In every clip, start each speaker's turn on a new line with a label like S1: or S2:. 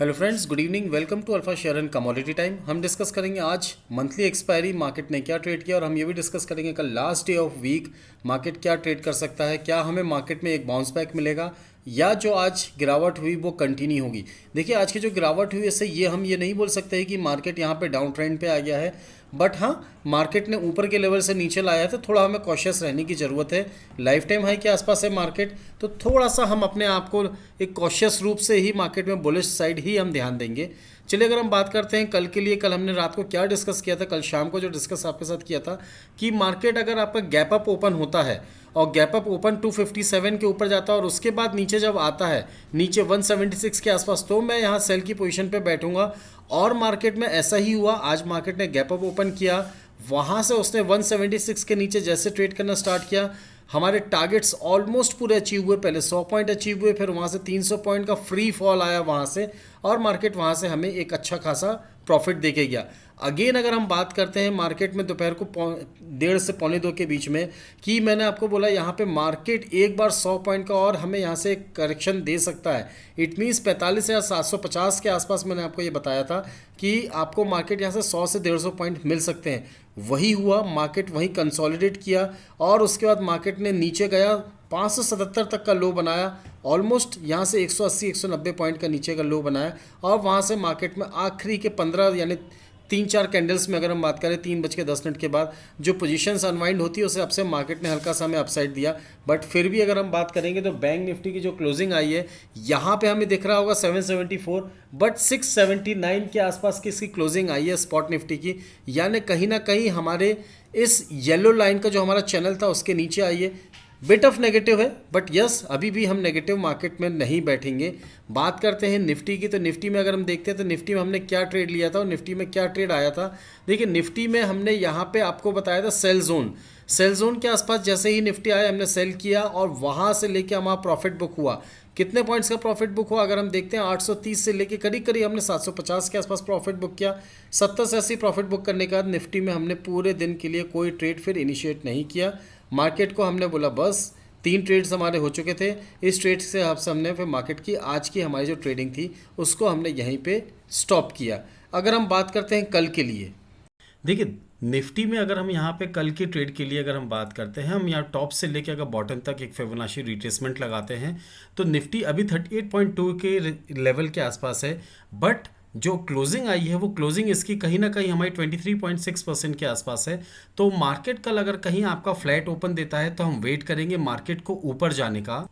S1: Hello friends, good evening. Welcome to alpha share and commodity time. हम discuss करेंगे आज monthly expiry market ने क्या ट्रेड किया, और हम ये भी डिस्कस करेंगे कल last day of week market क्या ट्रेड कर सकता है, क्या हमें मार्केट में एक बाउंस बैक मिलेगा या जो आज गिरावट हुई वो कंटिन्यू होगी। देखिए, आज की जो गिरावट हुई इससे हम ये नहीं बोल सकते हैं कि मार्केट यहाँ पे डाउन ट्रेंड पे आ गया है, बट हाँ, मार्केट ने ऊपर के लेवल से नीचे लाया है तो थोड़ा हमें कॉशियस रहने की ज़रूरत है। लाइफ टाइम हाई के आसपास है मार्केट, तो थोड़ा सा हम अपने आप को एक कॉशियस रूप से ही मार्केट में बुलिश साइड ही हम ध्यान देंगे। चलिए, अगर हम बात करते हैं कल के लिए, कल हमने रात को क्या डिस्कस किया था, कल शाम को जो डिस्कस आपके साथ किया था कि मार्केट अगर आपका गैप अप ओपन होता है और गैप अप ओपन 257 के ऊपर जाता है और उसके बाद नीचे जब आता है नीचे 176 के आसपास, तो मैं यहाँ सेल की पोजीशन पे बैठूंगा। और मार्केट में ऐसा ही हुआ, आज मार्केट ने गैप अप ओपन किया, वहाँ से उसने 176 के नीचे जैसे ट्रेड करना स्टार्ट किया, हमारे टारगेट्स ऑलमोस्ट पूरे अचीव हुए। पहले 100 पॉइंट अचीव हुए, फिर वहाँ से 300 पॉइंट का फ्री फॉल आया वहाँ से, और मार्केट वहाँ से हमें एक अच्छा खासा प्रॉफिट देके गया। अगेन अगर हम बात करते हैं मार्केट में दोपहर को 1:30 से 1:45 के बीच में, कि मैंने आपको बोला यहाँ पे मार्केट एक बार 100 पॉइंट का और हमें यहाँ से एक करेक्शन दे सकता है। इट मीन्स 45,750 के आसपास मैंने आपको ये बताया था कि आपको मार्केट यहाँ से 100 से 150 पॉइंट मिल सकते हैं। वही हुआ, मार्केट वहीं कंसोलिडेट किया और उसके बाद मार्केट ने नीचे गया, 577 तक का लो बनाया, ऑलमोस्ट यहाँ से 180-190 पॉइंट का नीचे का लो बनाया, और वहाँ से मार्केट में आखिरी के 15 यानी 3-4 कैंडल्स में अगर हम बात करें 3:10 के बाद जो पोजीशंस अनवाइंड होती है उस हिसाब से मार्केट ने हल्का सा हमें अपसाइड दिया। बट फिर भी अगर हम बात करेंगे तो बैंक निफ्टी की जो क्लोजिंग आई है यहाँ पे हमें दिख रहा होगा 774, बट 679 के आसपास की इसकी क्लोजिंग आई है स्पॉट निफ्टी की, यानी कहीं ना कहीं हमारे इस येलो लाइन का जो हमारा चैनल था उसके नीचे आई है। बिट ऑफ नेगेटिव है, बट यस अभी भी हम नेगेटिव मार्केट में नहीं बैठेंगे। बात करते हैं निफ्टी की, तो निफ्टी में अगर हम देखते हैं तो निफ्टी में हमने क्या ट्रेड लिया था और निफ्टी में क्या ट्रेड आया था। देखिए, निफ्टी में हमने यहाँ पे आपको बताया था सेल जोन के आसपास जैसे ही निफ्टी आया हमने सेल किया और वहाँ से लेके हमारा प्रॉफिट बुक हुआ। कितने पॉइंट्स का प्रॉफिट बुक हुआ अगर हम देखते हैं, 830 से लेके करीब करीब हमने 750 के आसपास प्रॉफिट बुक किया। 70 से 80 प्रॉफिट बुक करने के बाद निफ्टी में हमने पूरे दिन के लिए कोई ट्रेड फिर इनिशिएट नहीं किया। मार्केट को हमने बोला बस 3 ट्रेड्स हमारे हो चुके थे, इस ट्रेड से हमने फिर मार्केट की आज की हमारी जो ट्रेडिंग थी उसको हमने यहीं पे स्टॉप किया। अगर हम बात करते हैं कल के लिए, देखिए निफ्टी में अगर हम यहाँ पे कल की ट्रेड के लिए अगर हम बात करते हैं, हम यहाँ टॉप से लेके अगर बॉटम तक एक फिबोनाची रिट्रेसमेंट लगाते हैं तो निफ्टी अभी 38.2 के लेवल के आसपास है, बट जो क्लोजिंग आई है वो क्लोजिंग इसकी कहीं ना कहीं हमारी 23.6% के आसपास है। तो मार्केट कल अगर कहीं आपका फ्लैट ओपन देता है तो हम वेट करेंगे मार्केट को ऊपर जाने का।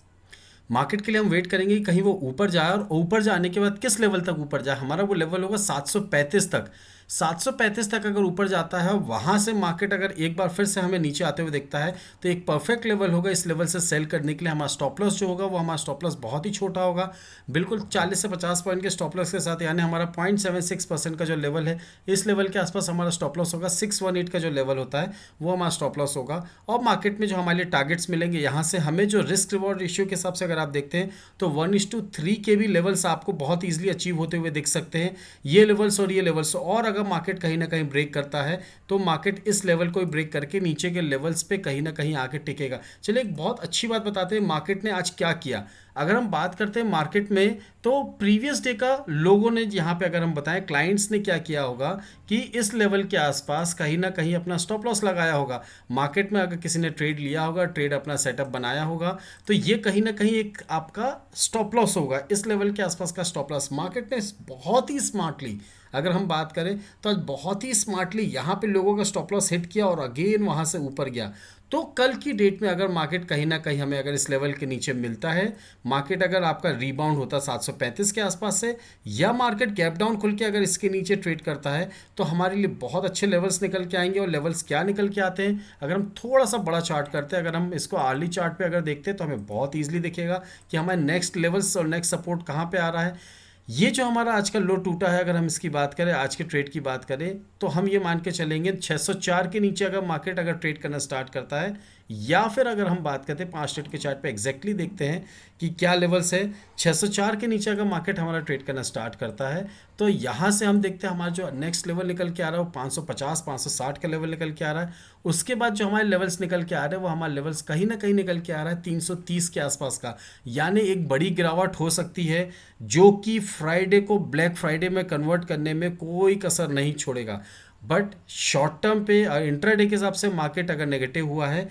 S1: मार्केट के लिए हम वेट करेंगे कि कहीं वो ऊपर जाए, और ऊपर जाने के बाद किस लेवल तक ऊपर जाए। हमारा वो लेवल होगा 735 तक। 735 तक अगर ऊपर जाता है, वहाँ से मार्केट अगर एक बार फिर से हमें नीचे आते हुए दिखता है तो एक परफेक्ट लेवल होगा इस लेवल से सेल करने के लिए। हमारा स्टॉप लॉस जो होगा वो हमारा स्टॉप लॉस बहुत ही छोटा होगा, बिल्कुल 40 से 50 पॉइंट के स्टॉप लॉस के साथ, यानी हमारा 0.76% का जो लेवल है इस लेवल के आसपास हमारा स्टॉप लॉस होगा। 618 का जो लेवल होता है वो हमारा स्टॉप लॉस होगा। और मार्केट में जो हमारे लिए टारगेट्स मिलेंगे, यहाँ से हमें जो रिस्क रिवॉर्ड रेशियो के हिसाब से अगर आप देखते हैं तो 1:3 के भी लेवल्स आपको बहुत ईजिली अचीव होते हुए दिख सकते हैं, ये लेवल्स और ये लेवल्स। और अगर मार्केट कहीं ना कहीं ब्रेक करता है तो मार्केट इस लेवल को ब्रेक करके नीचे के लेवल्स पे कहीं ना कहीं आके टिकेगा। चलिए, एक बहुत अच्छी बात बताते हैं मार्केट ने आज क्या किया। अगर हम बात करते हैं मार्केट में, तो प्रीवियस डे का लोगों ने यहाँ पे अगर हम बताएं क्लाइंट्स ने क्या किया होगा कि इस लेवल के आसपास कहीं ना कहीं अपना स्टॉप लॉस लगाया होगा। मार्केट में अगर किसी ने ट्रेड लिया होगा, ट्रेड अपना सेटअप बनाया होगा, तो ये कहीं ना कहीं एक आपका स्टॉप लॉस होगा, इस लेवल के आसपास का स्टॉप लॉस। मार्केट ने बहुत ही स्मार्टली, अगर हम बात करें तो आज बहुत ही स्मार्टली यहाँ पे लोगों का स्टॉप लॉस हिट किया और अगेन वहाँ से ऊपर गया। तो कल की डेट में अगर मार्केट कहीं ना कहीं हमें अगर इस लेवल के नीचे मिलता है, मार्केट अगर आपका रीबाउंड होता 735 के आसपास से, या मार्केट गैप डाउन खुल के अगर इसके नीचे ट्रेड करता है, तो हमारे लिए बहुत अच्छे लेवल्स निकल के आएंगे। और लेवल्स क्या निकल के आते हैं, अगर हम थोड़ा सा बड़ा चार्ट करते हैं, अगर हम इसको आर्ली चार्ट पे अगर देखते हैं तो हमें बहुत ईजिली दिखेगा कि हमारे नेक्स्ट लेवल्स और नेक्स्ट सपोर्ट कहाँ पे आ रहा है। ये जो हमारा आज का लो टूटा है, अगर हम इसकी बात करें, आज के ट्रेड की बात करें, तो हम ये मान के चलेंगे 604 के नीचे अगर मार्केट अगर ट्रेड करना स्टार्ट करता है, या फिर अगर हम बात करते हैं 5 मिनट के चार्ट पे एग्जैक्टली देखते हैं कि क्या लेवल्स है। 604 के नीचे अगर मार्केट हमारा ट्रेड करना स्टार्ट करता है तो यहाँ से हम देखते हैं हमारा जो नेक्स्ट लेवल निकल के आ रहा है वो 550 560 का लेवल निकल के आ रहा है,
S2: उसके बाद जो हमारे लेवल्स निकल के आ रहे हैं वो हमारे लेवल्स कहीं ना कहीं निकल के आ रहा है 330 के आसपास का, यानी एक बड़ी गिरावट हो सकती है जो कि फ्राइडे को ब्लैक फ्राइडे में कन्वर्ट करने में कोई कसर नहीं छोड़ेगा। बट शॉर्ट टर्म पे इंट्राडे के हिसाब से मार्केट अगर नेगेटिव हुआ है,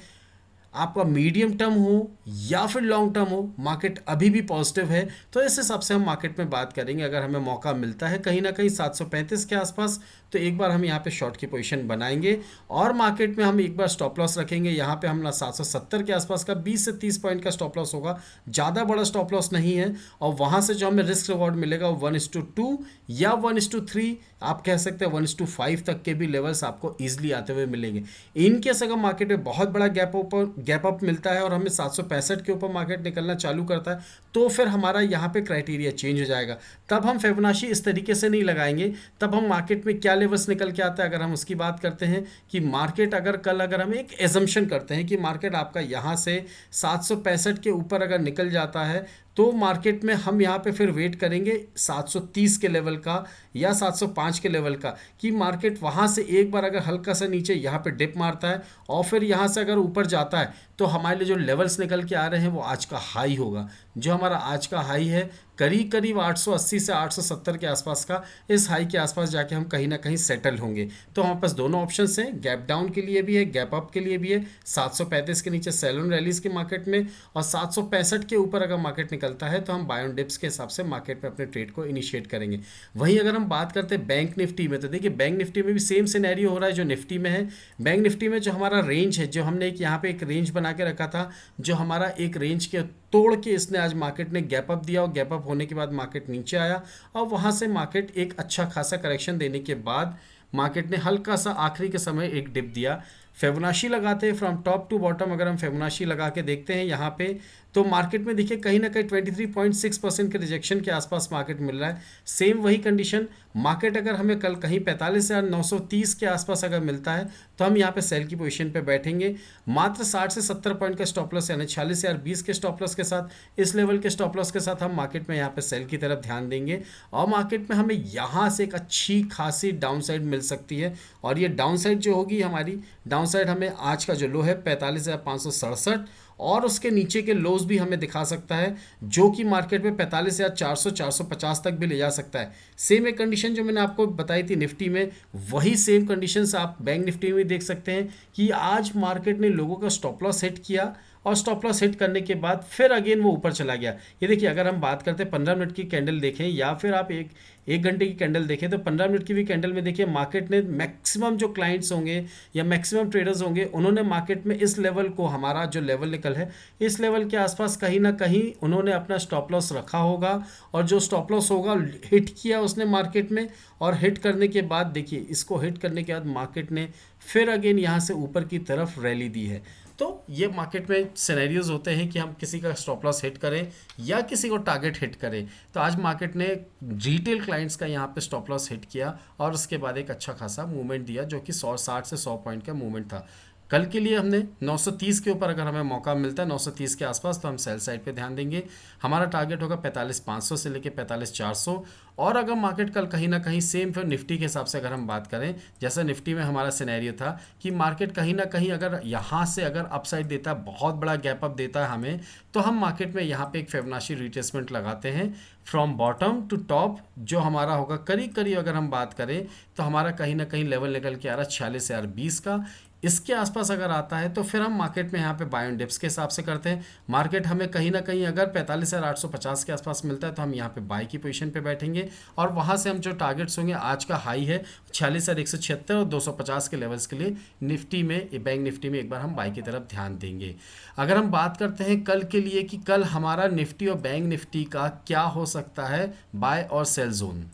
S2: आपका मीडियम टर्म हो या फिर लॉन्ग टर्म हो, मार्केट अभी भी पॉजिटिव है, तो इस हिसाब से हम मार्केट में बात करेंगे। अगर हमें मौका मिलता है कहीं ना कहीं 735 के आसपास, तो एक बार हम यहाँ पे शॉर्ट की पोजीशन बनाएंगे और मार्केट में हम एक बार स्टॉप लॉस रखेंगे। यहाँ पे हम 770 के आसपास का 20 से 30 पॉइंट का स्टॉप लॉस होगा, ज़्यादा बड़ा स्टॉप लॉस नहीं है। और वहाँ से जो हमें रिस्क रिवॉर्ड मिलेगा वो 1:2 या 1:3, आप कह सकते हैं 1:5 तक के भी लेवल्स आपको ईजिली आते हुए मिलेंगे। इनकेस अगर मार्केट में बहुत बड़ा गैप अप मिलता है और हमें 765 के ऊपर मार्केट निकलना चालू करता है, तो फिर हमारा यहाँ पे क्राइटेरिया चेंज हो जाएगा। तब हम फिबोनाची इस तरीके से नहीं लगाएंगे, तब हम मार्केट में क्या लेवल्स निकल के आता है अगर हम उसकी बात करते हैं कि मार्केट अगर हम एक एजम्पशन करते हैं कि मार्केट आपका यहाँ से 765 के ऊपर अगर निकल जाता है, तो मार्केट में हम यहाँ पे फिर वेट करेंगे 730 के लेवल का या 705 के लेवल का, कि मार्केट वहाँ से एक बार अगर हल्का सा नीचे यहाँ पे डिप मारता है और फिर यहाँ से अगर ऊपर जाता है, तो हमारे लिए जो लेवल्स निकल के आ रहे हैं वो आज का हाई होगा। जो हमारा आज का हाई है करीब करीब 880 से 870 के आसपास का, इस हाई के आसपास जाके हम कहीं ना कहीं सेटल होंगे। तो हमारे पास दोनों ऑप्शंस हैं, गैप डाउन के लिए भी है, गैप अप के लिए भी है। 735 के नीचे सेल ऑन रैलीज की मार्केट में, और 765 के ऊपर अगर मार्केट निकलता है तो हम बाय ऑन डिप्स के हिसाब से मार्केट में अपने ट्रेड को इनिशिएट करेंगे। वहीं अगर हम बात करते हैं बैंक निफ्टी में, तो देखिए बैंक निफ्टी में भी सेम सिनेरियो हो रहा है जो निफ्टी में है। बैंक निफ्टी में जो हमारा रेंज है, जो हमने एक यहाँ पे एक रेंज बना के रखा था, जो हमारा एक रेंज के तोड़ के इसने आज मार्केट ने गैप अप दिया, और गैप अप होने के बाद मार्केट नीचे आया और वहाँ से मार्केट एक अच्छा खासा करेक्शन देने के बाद मार्केट ने हल्का सा आखिरी के समय एक डिप दिया। फिबोनाची लगाते हैं फ्रॉम टॉप टू बॉटम, अगर हम फिबोनाची लगा के देखते हैं यहाँ पे, तो मार्केट में देखिए कहीं ना कहीं 23.6% के रिजेक्शन के आसपास मार्केट मिल रहा है। सेम वही कंडीशन मार्केट अगर हमें कल कहीं 45,930 के आसपास अगर मिलता है, तो हम यहाँ पे सेल की पोजीशन पे बैठेंगे। मात्र 60 से 70 पॉइंट का स्टॉप लॉस यानी 46,020 के स्टॉप लॉस के साथ, इस लेवल के स्टॉप लॉस के साथ हम मार्केट में यहाँ पे सेल की तरफ ध्यान देंगे। और मार्केट में हमें यहाँ से एक अच्छी खासी डाउन साइड मिल सकती है, और ये डाउन साइड जो होगी हमारी डाउन साइड हमें आज का जो लो है 45,567 और उसके नीचे के लोज भी हमें दिखा सकता है, जो कि मार्केट में 45,400 450 तक भी ले जा सकता है। सेम एक कंडीशन जो मैंने आपको बताई थी निफ्टी में, वही सेम कंडीशंस आप बैंक निफ्टी में देख सकते हैं कि आज मार्केट ने लोगों का स्टॉप लॉस हिट किया और स्टॉप लॉस हिट करने के बाद फिर अगेन वो ऊपर चला गया। ये देखिए अगर हम बात करते हैं 15 मिनट की कैंडल देखें या फिर आप एक घंटे की कैंडल देखें, तो 15 मिनट की भी कैंडल में देखिए मार्केट ने मैक्सिमम जो क्लाइंट्स होंगे या मैक्सिमम ट्रेडर्स होंगे, उन्होंने मार्केट में इस लेवल को, हमारा जो लेवल निकल है इस लेवल के आसपास कहीं ना कहीं उन्होंने अपना स्टॉप लॉस रखा होगा, और जो स्टॉप लॉस होगा हिट किया उसने मार्केट में, और हिट करने के बाद देखिए इसको हिट करने के बाद मार्केट ने फिर अगेन यहाँ से ऊपर की तरफ रैली दी है। तो ये मार्केट में सिनेरियोज होते हैं कि हम किसी का स्टॉप लॉस हिट करें या किसी को टारगेट हिट करें। तो आज मार्केट ने रिटेल क्लाइंट्स का यहाँ पे स्टॉप लॉस हिट किया और उसके बाद एक अच्छा खासा मूवमेंट दिया, जो कि 60 से 100 पॉइंट का मूवमेंट था। कल के लिए हमने 930 के ऊपर अगर हमें मौका मिलता है 930 के आसपास, तो हम सेल साइड पे ध्यान देंगे। हमारा टारगेट होगा 45,500 से लेके 45,400। और अगर मार्केट कल कहीं ना कहीं सेम फिर निफ्टी के हिसाब से अगर हम बात करें, जैसा निफ्टी में हमारा सिनेरियो था कि मार्केट कहीं ना कहीं अगर यहाँ से अगर अपसाइड देता है, बहुत बड़ा गैप अप देता है हमें, तो हम मार्केट में यहाँ पे एक फिबोनाची रिट्रेसमेंट लगाते हैं फ्रॉम बॉटम टू टॉप, जो हमारा होगा करीब करीब अगर हम बात करें तो हमारा कहीं ना कहीं लेवल निकल के आ रहा है 46,020 का। इसके आसपास अगर आता है तो फिर हम मार्केट में यहाँ पे बाय ऑन डिप्स के हिसाब से करते हैं। मार्केट हमें कहीं ना कहीं अगर 45,850 के आसपास मिलता है तो हम यहाँ पे बाय की पोजीशन पे बैठेंगे, और वहाँ से हम जो टारगेट्स होंगे, आज का हाई है 46,176 और 250 के लेवल्स के लिए निफ्टी में, बैंक निफ्टी में एक बार हम बाय की तरफ ध्यान देंगे। अगर हम बात करते हैं कल के लिए कि कल हमारा निफ्टी और बैंक निफ्टी का क्या हो सकता है बाय और सेल जोन।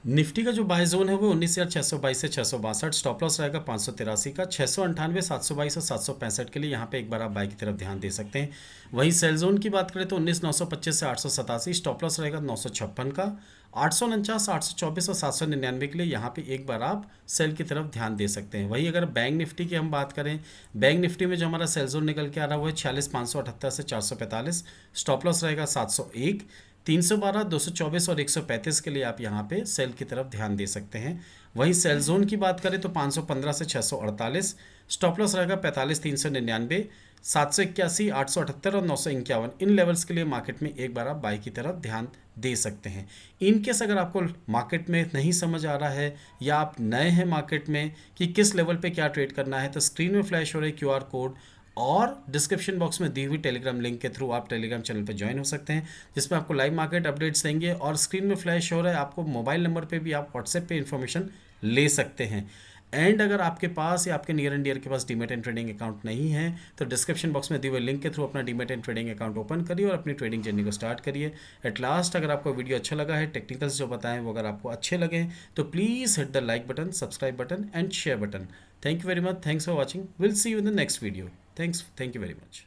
S2: निफ्टी का जो बाय जोन है वो 19,622 से 662, स्टॉप लॉस रहेगा 583 का, 698 722 और 765 के लिए यहाँ पे एक बार आप बाय की तरफ ध्यान दे सकते हैं। वहीं सेल जोन की बात करें तो 19,925 से 887, स्टॉप लॉस रहेगा 956 का, 849 824 और 799 के लिए यहाँ पे एक बार आप सेल की तरफ ध्यान दे सकते हैं। वही अगर बैंक निफ्टी की हम बात करें, बैंक निफ्टी में जो हमारा सेल जोन निकल के आ रहा है वो है 46,578 से 445, स्टॉप लॉस रहेगा 701, 312, 224 और 135 के लिए आप यहाँ पे सेल की तरफ ध्यान दे सकते हैं। वहीं सेल जोन की बात करें तो 515 से 648, स्टॉप लॉस रहेगा 45, 399, 781, 878 और 951। इन लेवल्स के लिए मार्केट में एक बार आप बाई की तरफ ध्यान दे सकते हैं। इनकेस अगर आपको मार्केट में नहीं समझ आ रहा है या आप नए हैं मार्केट में कि किस लेवल पे क्या ट्रेड करना है, तो स्क्रीन में फ्लैश हो रहे QR कोड और डिस्क्रिप्शन बॉक्स में दी हुई टेलीग्राम लिंक के थ्रू आप टेलीग्राम चैनल पर ज्वाइन हो सकते हैं, जिसमें आपको लाइव मार्केट अपडेट्स देंगे। और स्क्रीन में फ्लैश हो रहा है आपको मोबाइल नंबर पे भी आप व्हाट्सएप पे इन्फॉर्मेशन ले सकते हैं। एंड अगर आपके पास या आपके नियर एंड डियर के पास डीमैट एंड ट्रेडिंग अकाउंट नहीं है तो डिस्क्रिप्शन बॉक्स में दिए हुए लिंक के थ्रू अपना demat and trading account open करिए और अपनी ट्रेडिंग जर्नी को स्टार्ट करिए। एट लास्ट, अगर आपको वीडियो अच्छा लगा है, टेक्निकल्स जो बताएं वो अगर आपको अच्छे लगे तो please hit the like button, subscribe button and share button. Thank you very much, thanks for watching, will see you in the next video. Thank you very much.